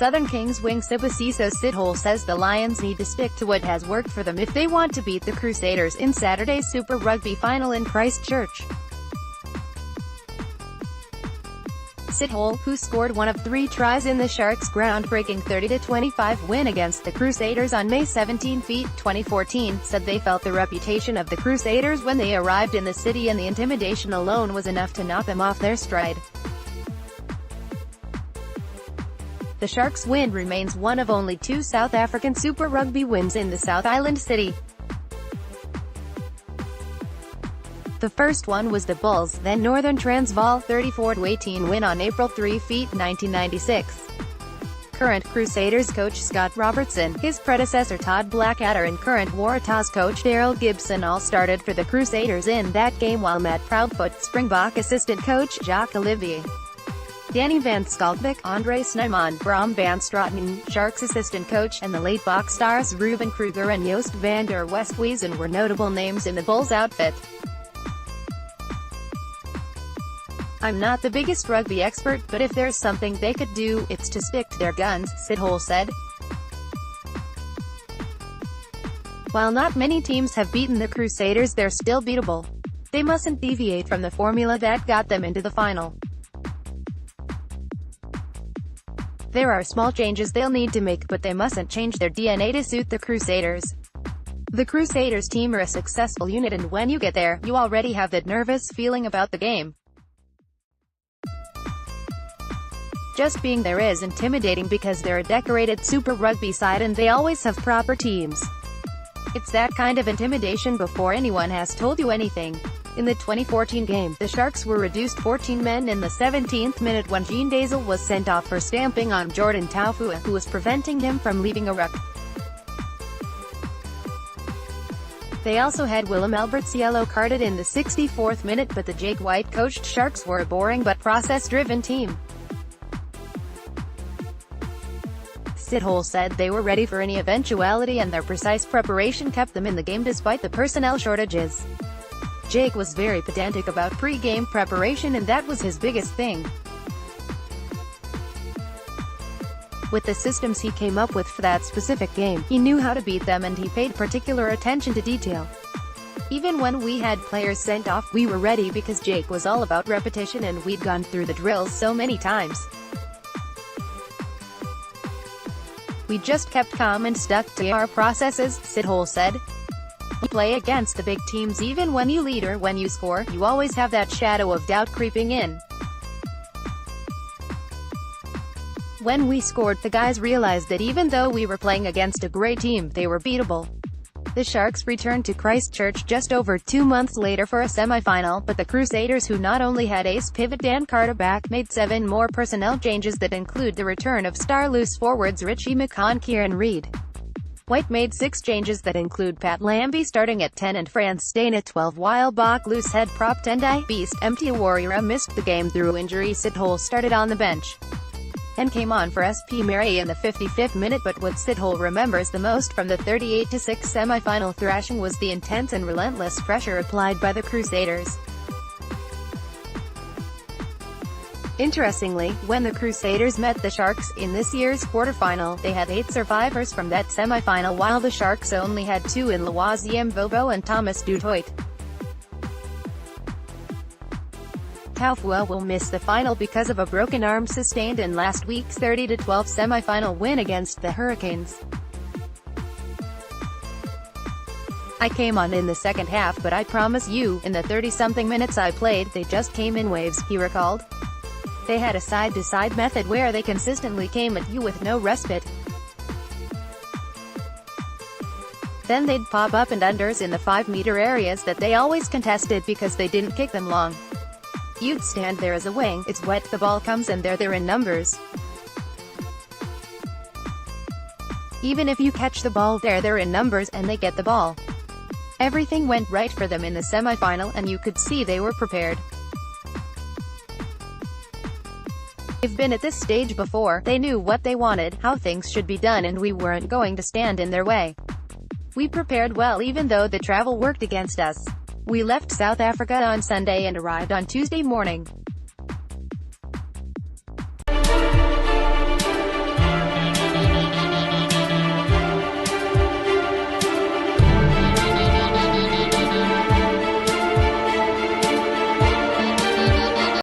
Southern Kings wing Sibusiso Sithole says the Lions need to stick to what has worked for them if they want to beat the Crusaders in Saturday's Super Rugby final in Christchurch. Sithole, who scored one of 3 tries in the Sharks' groundbreaking 30-25 win against the Crusaders on May 17, 2014, said they felt the reputation of the Crusaders when they arrived in the city and the intimidation alone was enough to knock them off their stride. The Sharks' win remains one of only 2 South African Super Rugby wins in the South Island city. The first one was the Bulls' then Northern Transvaal 34-18 win on April 3, 1996. Current Crusaders coach Scott Robertson, his predecessor Todd Blackadder and current Waratahs coach Daryl Gibson all started for the Crusaders in that game, while Matt Proudfoot, Springbok assistant coach Jacques Olivier, Danny van Schalkwyk, Andre Snyman, Bram van Straten, Sharks assistant coach, and the late Boks stars Ruben Kruger and Joost van der Westhuizen were notable names in the Bulls outfit. "I'm not the biggest rugby expert, but if there's something they could do, it's to stick to their guns," Sithole said. While not many teams have beaten the Crusaders, they're still beatable. They mustn't deviate from the formula that got them into the final. There are small changes they'll need to make, but they mustn't change their DNA to suit the Crusaders. The Crusaders team are a successful unit, and when you get there, you already have that nervous feeling about the game. Just being there is intimidating because they're a decorated Super Rugby side and they always have proper teams. It's that kind of intimidation before anyone has told you anything. In the 2014 game, the Sharks were reduced 14 men in the 17th minute when Jean Dazel was sent off for stamping on Jordan Taufua, who was preventing him from leaving a ruck. They also had Willem Alberts yellow-carded in the 64th minute, but the Jake White-coached Sharks were a boring but process-driven team. Sithole said they were ready for any eventuality and their precise preparation kept them in the game despite the personnel shortages. Jake was very pedantic about pre-game preparation and that was his biggest thing. With the systems he came up with for that specific game, he knew how to beat them and he paid particular attention to detail. Even when we had players sent off, we were ready because Jake was all about repetition and we'd gone through the drills so many times. We just kept calm and stuck to our processes, Sithole said. You play against the big teams even when you lead or when you score, you always have that shadow of doubt creeping in. When we scored, the guys realized that even though we were playing against a great team, they were beatable. The Sharks returned to Christchurch just over 2 months later for a semi-final, but the Crusaders, who not only had ace pivot Dan Carter back, made 7 more personnel changes that include the return of star loose forwards Richie McCaw, Kieran Reid. White made 6 changes that include Pat Lambie starting at 10 and Frans Steyn at 12, while Bok loose head prop Tendai Beast Empty Warrior missed the game through injury. Sithole started on the bench and came on for SP Mary in the 55th minute, but what Sithole remembers the most from the 38-6 semi-final thrashing was the intense and relentless pressure applied by the Crusaders. Interestingly, when the Crusaders met the Sharks in this year's quarterfinal, they had 8 survivors from that semi-final while the Sharks only had 2 in Lawaziem Vovo and Thomas du Toit. Taufua will miss the final because of a broken arm sustained in last week's 30-12 semi-final win against the Hurricanes. I came on in the second half, but I promise you, in the 30-something minutes I played, they just came in waves, he recalled. They had a side-to-side method where they consistently came at you with no respite. Then they'd pop up and unders in the 5-meter areas that they always contested because they didn't kick them long. You'd stand there as a wing, it's wet, the ball comes and they're in numbers. Even if you catch the ball, they're in numbers and they get the ball. Everything went right for them in the semi-final and you could see they were prepared. They've been at this stage before, they knew what they wanted, how things should be done, and we weren't going to stand in their way. We prepared well even though the travel worked against us. We left South Africa on Sunday and arrived on Tuesday morning.